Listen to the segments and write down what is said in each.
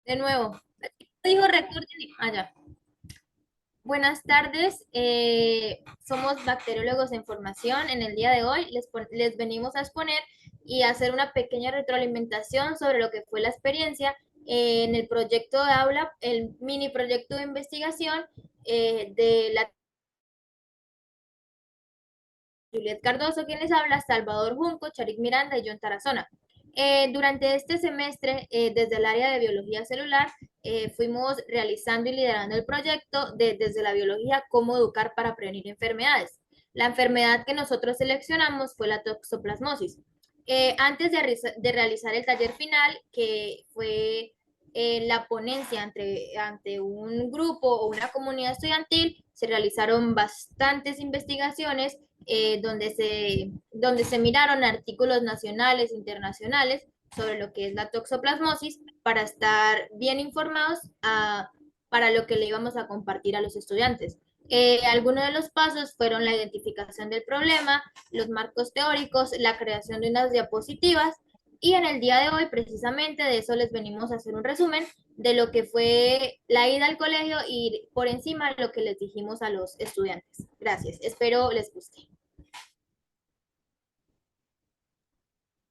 De nuevo, dijo recording. Allá. Buenas tardes, somos bacteriólogos en formación. En el día de hoy les venimos a exponer y hacer una pequeña retroalimentación sobre lo que fue la experiencia en el proyecto de aula, el mini proyecto de investigación de la Juliet Cardoso, quien les habla, Salvador Junco, Charik Miranda y John Tarazona. Durante este semestre, desde el área de biología celular, fuimos realizando y liderando el proyecto desde la biología Cómo educar para prevenir enfermedades. La enfermedad que nosotros seleccionamos fue la toxoplasmosis. Antes de realizar el taller final, que fue la ponencia ante un grupo o una comunidad estudiantil, se realizaron bastantes investigaciones donde se miraron artículos nacionales e internacionales sobre lo que es la toxoplasmosis para estar bien informados para lo que le íbamos a compartir a los estudiantes. Algunos de los pasos fueron la identificación del problema, los marcos teóricos, la creación de unas diapositivas y en el día de hoy precisamente de eso les venimos a hacer un resumen de lo que fue la ida al colegio y por encima lo que les dijimos a los estudiantes. Gracias, espero les guste.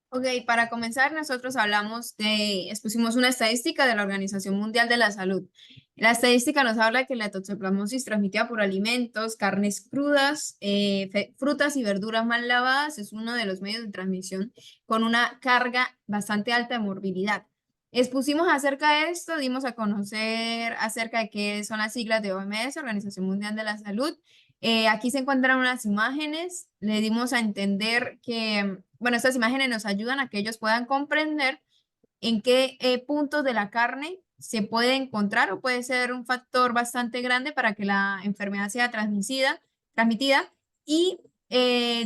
Ok, para comenzar, nosotros expusimos una estadística de la Organización Mundial de la Salud. La estadística nos habla que la toxoplasmosis transmitida por alimentos, carnes crudas, frutas y verduras mal lavadas es uno de los medios de transmisión con una carga bastante alta de morbilidad. Expusimos acerca de esto, dimos a conocer acerca de qué son las siglas de OMS, Organización Mundial de la Salud. Aquí se encuentran unas imágenes, le dimos a entender que, bueno, estas imágenes nos ayudan a que ellos puedan comprender en qué puntos de la carne se puede encontrar o puede ser un factor bastante grande para que la enfermedad sea transmitida y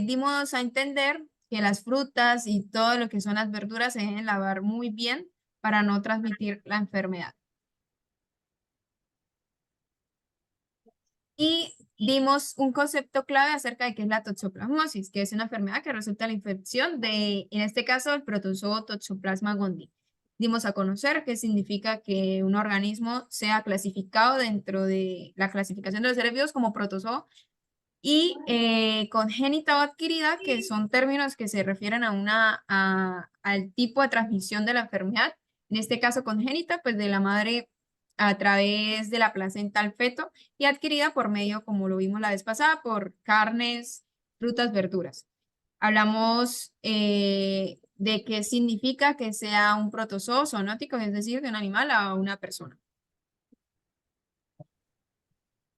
dimos a entender que las frutas y todo lo que son las verduras se deben lavar muy bien para no transmitir la enfermedad. Y dimos un concepto clave acerca de qué es la toxoplasmosis, que es una enfermedad que resulta de la infección de, en este caso, el protozoo Toxoplasma gondii. Dimos a conocer qué significa que un organismo sea clasificado dentro de la clasificación de los seres vivos como protozoo y congénita o adquirida, que son términos que se refieren al tipo de transmisión de la enfermedad. En este caso, congénita, pues de la madre a través de la placenta al feto y adquirida por medio, como lo vimos la vez pasada, por carnes, frutas, verduras. Hablamos de qué significa que sea un protozoo zoonótico, es decir, de un animal a una persona.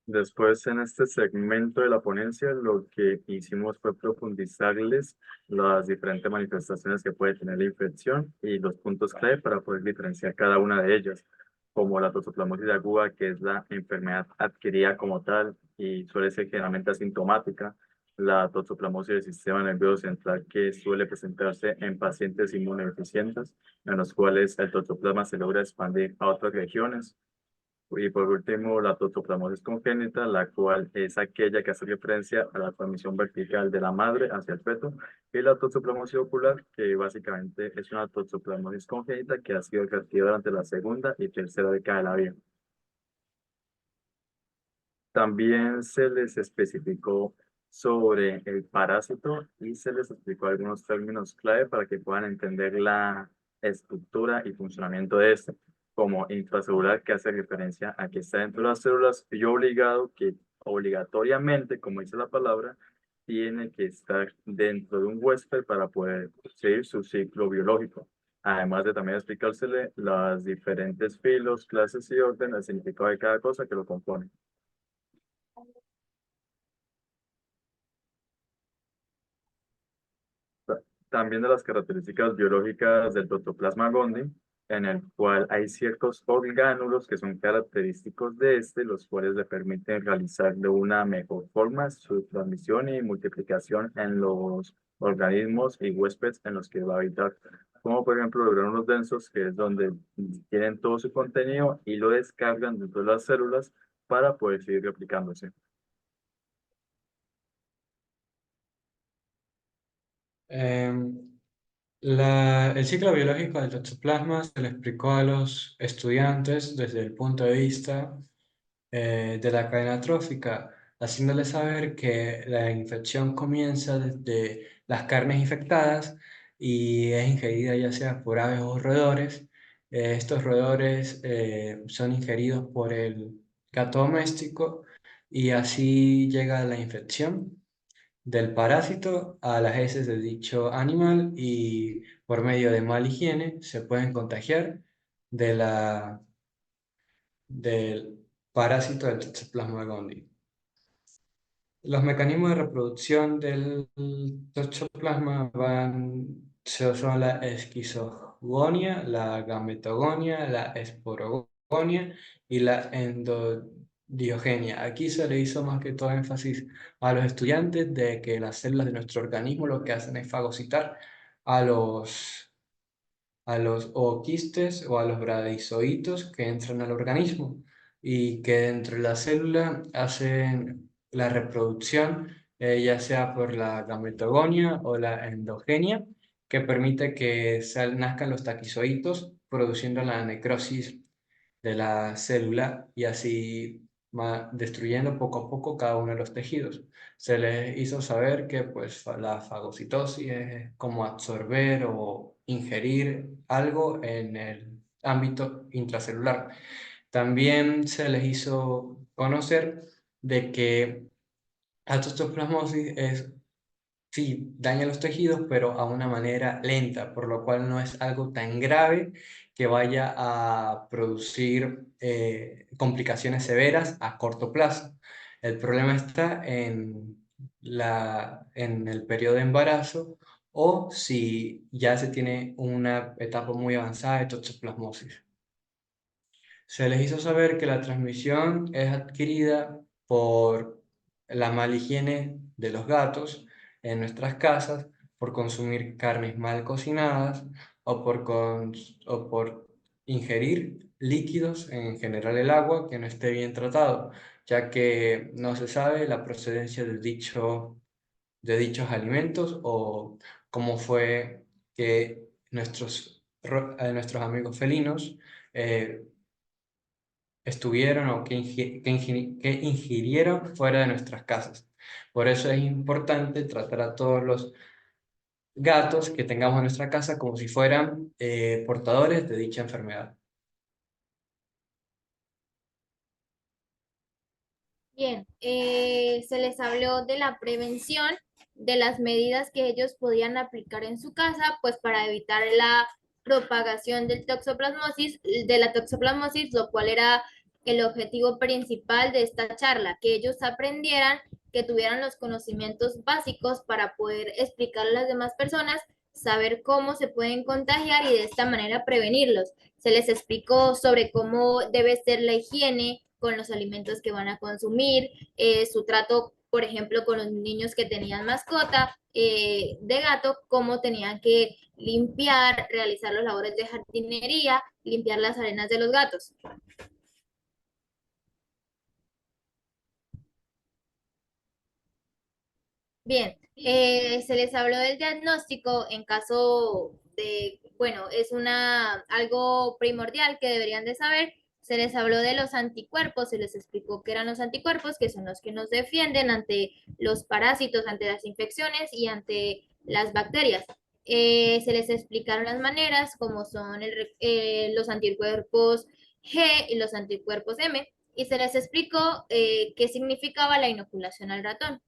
Después, en este segmento de la ponencia, lo que hicimos fue profundizarles las diferentes manifestaciones que puede tener la infección y los puntos clave para poder diferenciar cada una de ellas, como la toxoplasmosis aguda, que es la enfermedad adquirida como tal y suele ser generalmente asintomática, la toxoplasmosis del sistema nervioso central, que suele presentarse en pacientes inmunodeficientes, en los cuales el toxoplasma se logra expandir a otras regiones. Y por último, la toxoplasmosis congénita, la cual es aquella que hace referencia a la transmisión vertical de la madre hacia el feto, y la toxoplasmosis ocular, que básicamente es una toxoplasmosis congénita que ha sido adquirida durante la segunda y tercera década de la vida. También se les especificó sobre el parásito y se les explicó algunos términos clave para que puedan entender la estructura y funcionamiento de este, como intracelular, que hace referencia a que está dentro de las células, y obligado, que obligatoriamente, como dice la palabra, tiene que estar dentro de un huésped para poder seguir su ciclo biológico. Además de también explicársele las diferentes filos, clases y orden, el significado de cada cosa que lo compone. También de las características biológicas del protoplasma gondii, en el cual hay ciertos orgánulos que son característicos de este, los cuales le permiten realizar de una mejor forma su transmisión y multiplicación en los organismos y huéspedes en los que va a habitar, como por ejemplo los granulos densos, que es donde tienen todo su contenido y lo descargan dentro de las células para poder seguir replicándose. Em, El ciclo biológico del toxoplasma se le explicó a los estudiantes desde el punto de vista de la cadena trófica, haciéndoles saber que la infección comienza desde las carnes infectadas y es ingerida ya sea por aves o roedores. Estos roedores son ingeridos por el gato doméstico y así llega la infección del parásito a las heces de dicho animal y por medio de mala higiene se pueden contagiar de del parásito del Toxoplasma gondii. Los mecanismos de reproducción del toxoplasma son la esquizogonia, la gametogonia, la esporogonia y la endodiogenia. Aquí se le hizo más que todo énfasis a los estudiantes de que las células de nuestro organismo lo que hacen es fagocitar a los ooquistes o a los bradyzoitos que entran al organismo y que dentro de la célula hacen la reproducción, ya sea por la gametogonia o la endogenia, que permite que nazcan los taquizoitos produciendo la necrosis de la célula y así destruyendo poco a poco cada uno de los tejidos. Se les hizo saber que pues, la fagocitosis es como absorber o ingerir algo en el ámbito intracelular. También se les hizo conocer de que la toxoplasmosis sí, daña los tejidos, pero a una manera lenta, por lo cual no es algo tan grave que vaya a producir complicaciones severas a corto plazo. El problema está en el periodo de embarazo o si ya se tiene una etapa muy avanzada de toxoplasmosis. Se les hizo saber que la transmisión es adquirida por la mala higiene de los gatos en nuestras casas, por consumir carnes mal cocinadas o por ingerir líquidos, en general el agua, que no esté bien tratado, ya que no se sabe la procedencia de dichos alimentos o cómo fue que nuestros amigos felinos eh, estuvieron o que ingirieron fuera de nuestras casas. Por eso es importante tratar a todos los gatos que tengamos en nuestra casa como si fueran portadores de dicha enfermedad. Bien, se les habló de la prevención, de las medidas que ellos podían aplicar en su casa, pues para evitar la propagación de la toxoplasmosis, lo cual era el objetivo principal de esta charla, que ellos aprendieran, que tuvieran los conocimientos básicos para poder explicar a las demás personas, saber cómo se pueden contagiar y de esta manera prevenirlos. Se les explicó sobre cómo debe ser la higiene con los alimentos que van a consumir, su trato, por ejemplo, con los niños que tenían mascota de gato, cómo tenían que limpiar, realizar los labores de jardinería, limpiar las arenas de los gatos. Bien, se les habló del diagnóstico en caso de, bueno, es algo primordial que deberían de saber. Se les habló de los anticuerpos, se les explicó qué eran los anticuerpos, que son los que nos defienden ante los parásitos, ante las infecciones y ante las bacterias. Se les explicaron las maneras, como son los anticuerpos G y los anticuerpos M, y se les explicó qué significaba la inoculación al ratón.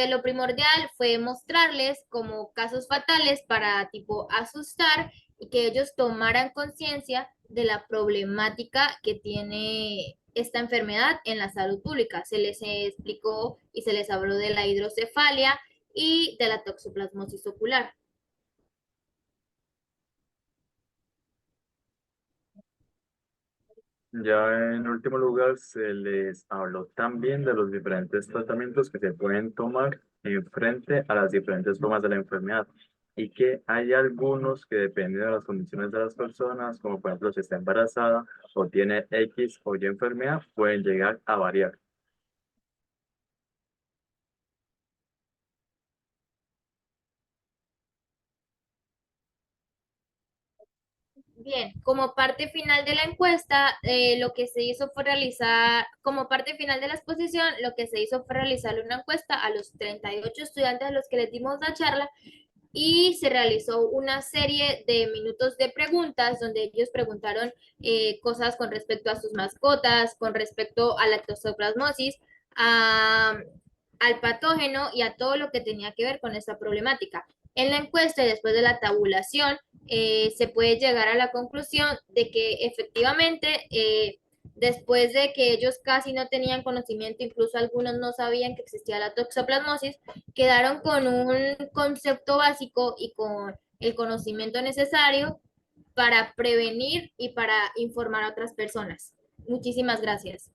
Lo primordial fue mostrarles como casos fatales para tipo asustar y que ellos tomaran conciencia de la problemática que tiene esta enfermedad en la salud pública. Se les explicó y se les habló de la hidrocefalia y de la toxoplasmosis ocular. Ya en último lugar, se les habló también de los diferentes tratamientos que se pueden tomar en frente a las diferentes formas de la enfermedad y que hay algunos que dependen de las condiciones de las personas, como por ejemplo si está embarazada o tiene X o Y enfermedad, pueden llegar a variar. Bien, como parte final de la encuesta, lo que se hizo fue realizar, como parte final de la exposición, lo que se hizo fue realizar una encuesta a los 38 estudiantes a los que les dimos la charla y se realizó una serie de minutos de preguntas donde ellos preguntaron cosas con respecto a sus mascotas, con respecto a la toxoplasmosis, al patógeno y a todo lo que tenía que ver con esta problemática. En la encuesta y después de la tabulación, se puede llegar a la conclusión de que efectivamente, después de que ellos casi no tenían conocimiento, incluso algunos no sabían que existía la toxoplasmosis, quedaron con un concepto básico y con el conocimiento necesario para prevenir y para informar a otras personas. Muchísimas gracias.